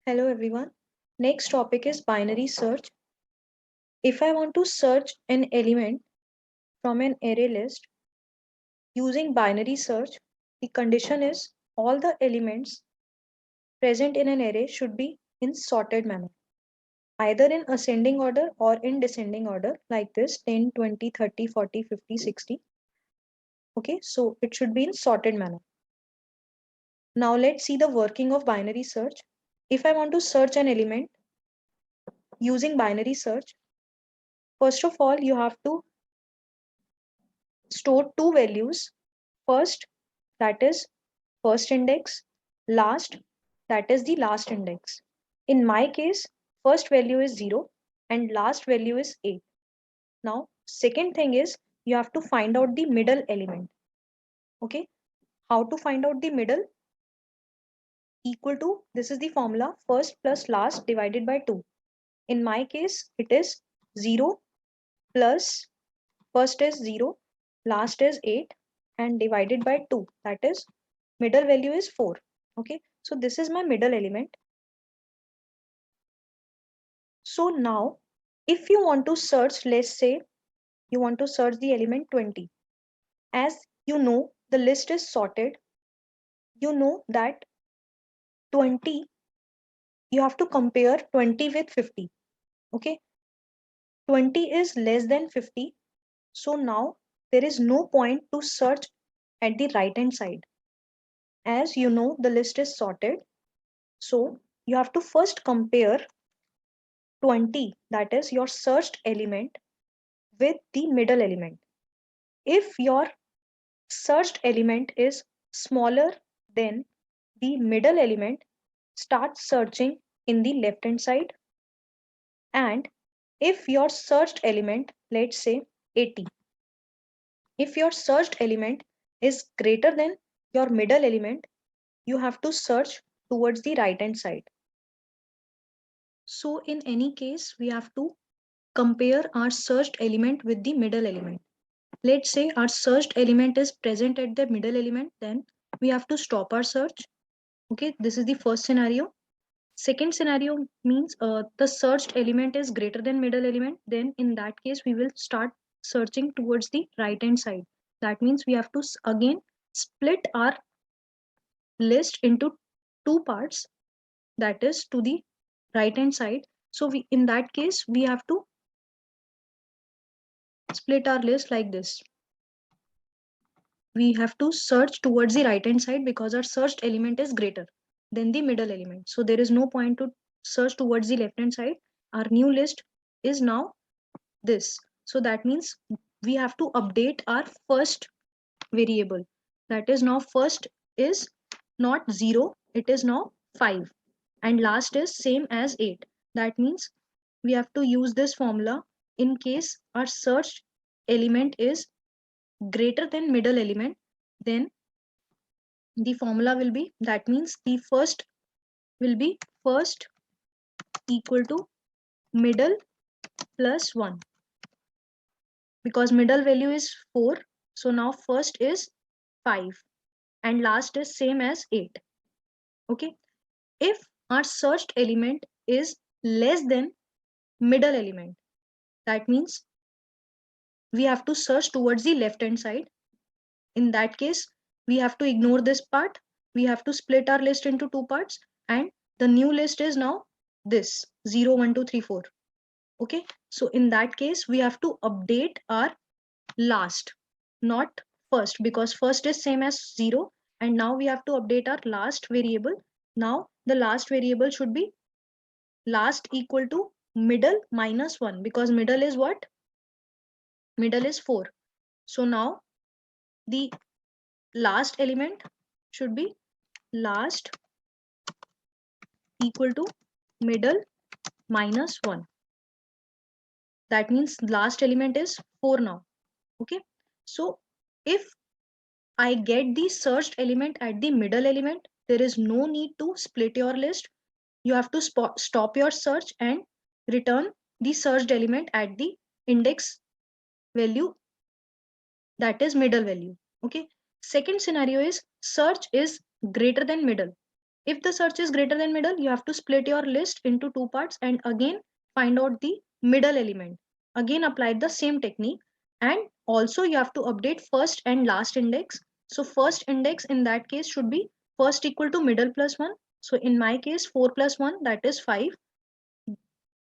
Hello everyone. Next topic is binary search. If I want to search an element from an array list using binary search, the condition is all the elements present in an array should be in sorted manner, either in ascending order or in descending order like this 10, 20, 30, 40, 50, 60. Okay, so it should be in sorted manner. Now let's see the working of binary search. If I want to search an element using binary search, first of all, you have to store two values. First, that is first index, last, that is the last index. In my case, first value is 0 and last value is 8. Now, second thing is you have to find out the middle element. Okay, how to find out the middle? Equal to, this is the formula, first plus last divided by 2. In my case, it is 0 plus first is 0, last is 8 and divided by 2, that is middle value is 4. Okay, so this is my middle element. So now if you want to search, let's say you want to search the element 20. As you know, the list is sorted. You know that 20, you have to compare 20 with 50. Okay, 20 is less than 50. So now there is no point to search at the right hand side. As you know, the list is sorted. So you have to first compare 20, that is your searched element, with the middle element. If your searched element is smaller than the middle element, start searching in the left hand side. And if your searched element, let's say 80, if your searched element is greater than your middle element, you have to search towards the right hand side. So in any case, we have to compare our searched element with the middle element. Let's say our searched element is present at the middle element, then we have to stop our search. Okay, this is the first scenario. Second scenario means the searched element is greater than middle element, then in that case we will start searching towards the right hand side. That means we have to again split our list into two parts, that is to the right hand side. So we, in that case, we have to split our list like this. We have to search towards the right hand side because our searched element is greater than the middle element. So there is no point to search towards the left hand side. Our new list is now this. So that means we have to update our first variable. That is now first is not 0, it is now 5 and last is same as 8. That means we have to use this formula in case our searched element is greater than middle element. Then the formula will be, that means the first will be first equal to middle plus 1, because middle value is 4. So now first is 5 and last is same as 8. Okay, if our searched element is less than middle element, that means we have to search towards the left hand side. In that case, we have to ignore this part. We have to split our list into two parts, and the new list is now this 0, 1, 2, 3, 4. Okay, so in that case, we have to update our last, not first, because first is same as 0, and now we have to update our last variable. Now the last variable should be last equal to middle minus 1, because middle is what? Middle is 4. So now the last element should be last equal to middle minus 1. That means last element is 4 now. Okay, so if I get the searched element at the middle element, there is no need to split your list. You have to stop your search and return the searched element at the index value, that is middle value. Okay, second scenario is search is greater than middle. If the search is greater than middle, you have to split your list into two parts and again find out the middle element. Again apply the same technique, and also you have to update first and last index. So first index in that case should be first equal to middle plus 1. So in my case 4 plus 1, that is 5.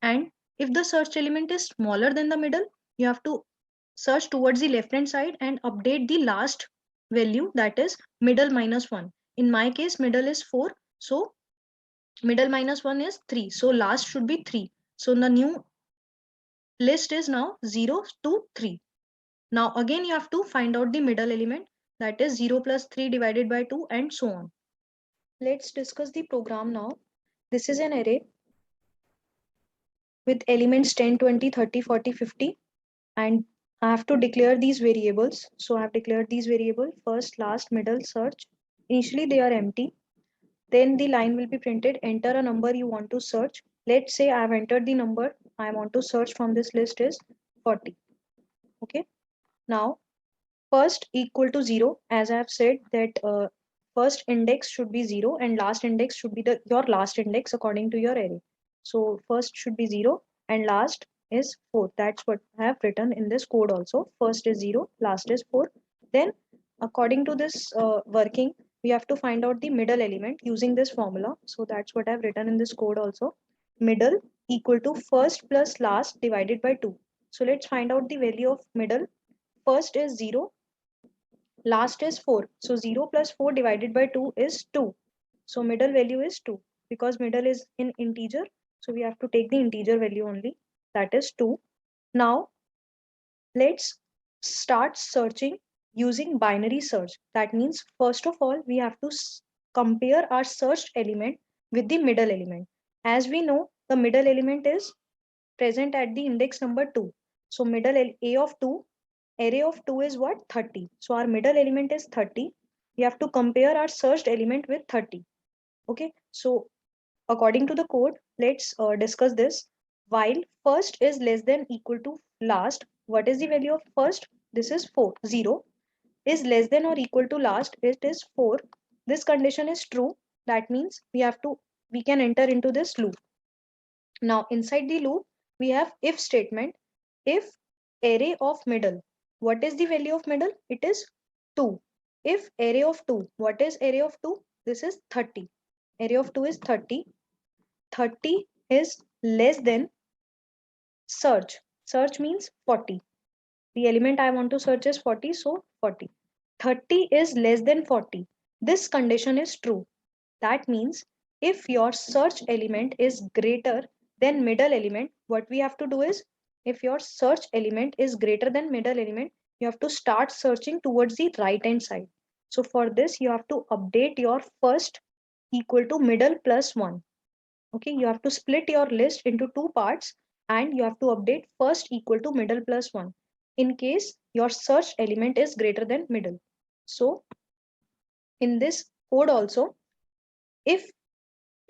And if the search element is smaller than the middle, you have to search towards the left hand side and update the last value, that is middle minus 1. In my case middle is 4, so middle minus 1 is 3, so last should be 3. So the new list is now 0 to 3. Now again you have to find out the middle element, that is 0 plus 3 divided by 2 and so on. Let's discuss the program now. This is an array with elements 10, 20, 30, 40, 50, and I have to declare these variables. So I have declared these variables first, last, middle, search. Initially they are empty. Then the line will be printed, enter a number you want to search. Let's say I have entered the number I want to search from this list is 40. Okay. Now first equal to 0, as I have said that first index should be 0 and last index should be your last index according to your array. So first should be 0 and last is 4. That's what I have written in this code also. First is 0, last is 4. Then according to this working, we have to find out the middle element using this formula. So that's what I've written in this code also. Middle equal to first plus last divided by 2. So let's find out the value of middle. First is 0, last is 4. So 0 plus 4 divided by 2 is 2. So middle value is 2 because middle is in integer. So we have to take the integer value only, that is 2. Now let's start searching using binary search. That means first of all we have to compare our searched element with the middle element. As we know, the middle element is present at the index number 2. So middle a of 2, array of 2 is what? 30. So our middle element is 30. We have to compare our searched element with 30. Okay, so according to the code, let's discuss this. While first is less than equal to last, what is the value of first? This is 4. 0 is less than or equal to last, it is 4. This condition is true. That means we can enter into this loop. Now inside the loop, we have if statement. If array of middle, what is the value of middle? It is 2. If array of 2, what is array of 2? This is 30. Array of 2 is 30. 30 is less than search. Search means 40. The element I want to search is 40, so 40. 30 is less than 40. This condition is true. That means if your search element is greater than middle element, what we have to do is, if your search element is greater than middle element, you have to start searching towards the right hand side. So for this, you have to update your first equal to middle plus 1. Okay, you have to split your list into two parts and you have to update first equal to middle plus 1 in case your search element is greater than middle. So in this code also, if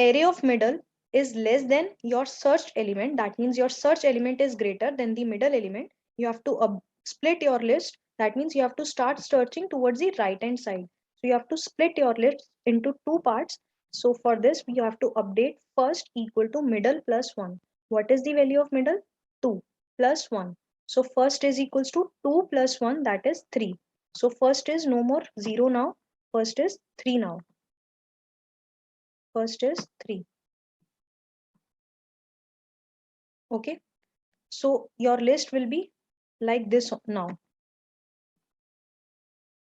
array of middle is less than your searched element, that means your search element is greater than the middle element, you have to split your list. That means you have to start searching towards the right hand side. So you have to split your list into two parts. So for this, we have to update first equal to middle plus 1. What is the value of middle? 2 plus 1. So first is equals to 2 plus 1, that is 3. So first is no more 0 now. First is 3 now. First is 3. Okay, so your list will be like this now.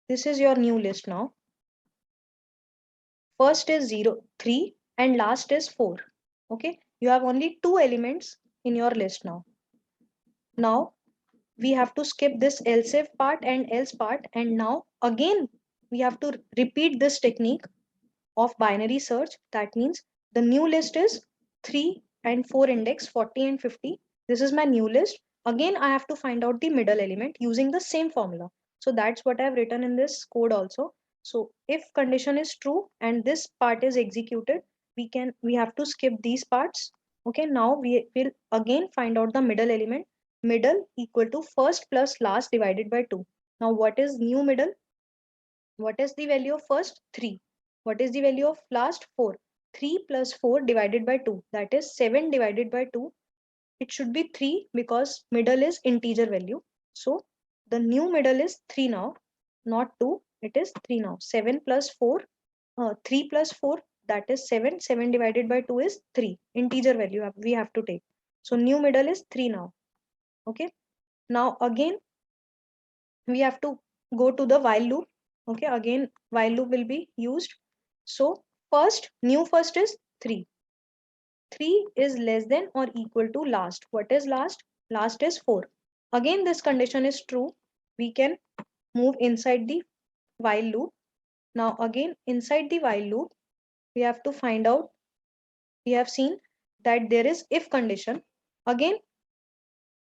This is your new list now. First is 0, 3 and last is 4. Okay, you have only two elements in your list now. Now we have to skip this else if part and else part, and now again we have to repeat this technique of binary search. That means the new list is 3 and 4 index 40 and 50. This is my new list. Again, I have to find out the middle element using the same formula. So that's what I've written in this code also. So if condition is true and this part is executed, we have to skip these parts. Okay, now we will again find out the middle element. Middle equal to first plus last divided by 2. Now what is new middle? What is the value of first? 3. What is the value of last? 4. 3 plus 4 divided by 2, that is 7 divided by 2. It should be 3 because middle is integer value. So the new middle is 3 now, not 2, it is 3 now. 7 plus 4, 3 plus 4, that is 7. 7 divided by 2 is 3. Integer value we have to take. So new middle is 3 now. Okay. Now again, we have to go to the while loop. Okay. Again, while loop will be used. So new first is 3. 3 is less than or equal to last. What is last? Last is 4. Again, this condition is true. We can move inside the while loop. Now again, inside the while loop, we have to find out, we have seen that there is if condition. Again,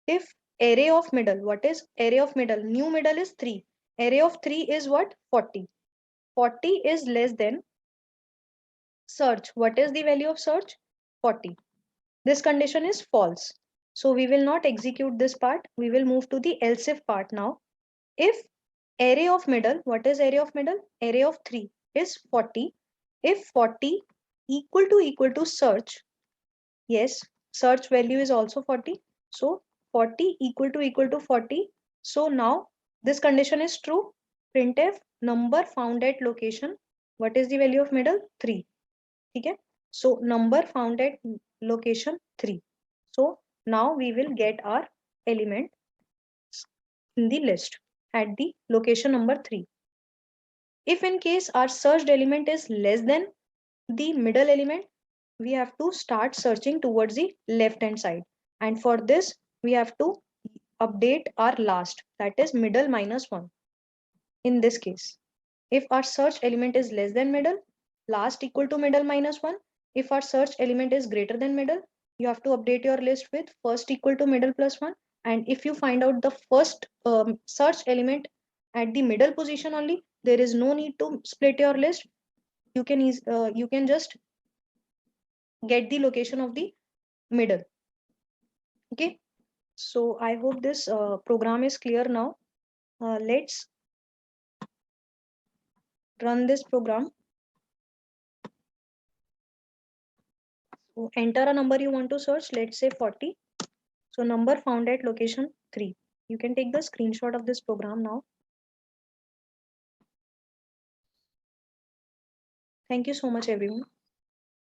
if array of middle, what is array of middle? New middle is 3. Array of 3 is what? 40. 40 is less than search. What is the value of search? 40. This condition is false. So we will not execute this part. We will move to the else if part now. If array of middle, what is array of middle? Array of 3 is 40. If 40 equal to search, yes, search value is also 40. So 40 equal to 40. So now this condition is true. Printf number found at location. What is the value of middle? 3. Okay. So number found at location 3. So now we will get our element in the list at the location number 3. If in case our searched element is less than the middle element, we have to start searching towards the left hand side. And for this, we have to update our last, that is middle minus 1. In this case, if our search element is less than middle, last equal to middle minus 1. If our search element is greater than middle, you have to update your list with first equal to middle plus 1. And if you find out the first search element at the middle position only, there is no need to split your list. You can just get the location of the middle. Okay. So I hope this program is clear now. Let's run this program. So enter a number you want to search, let's say 40. So number found at location 3. You can take the screenshot of this program now. Thank you so much, everyone.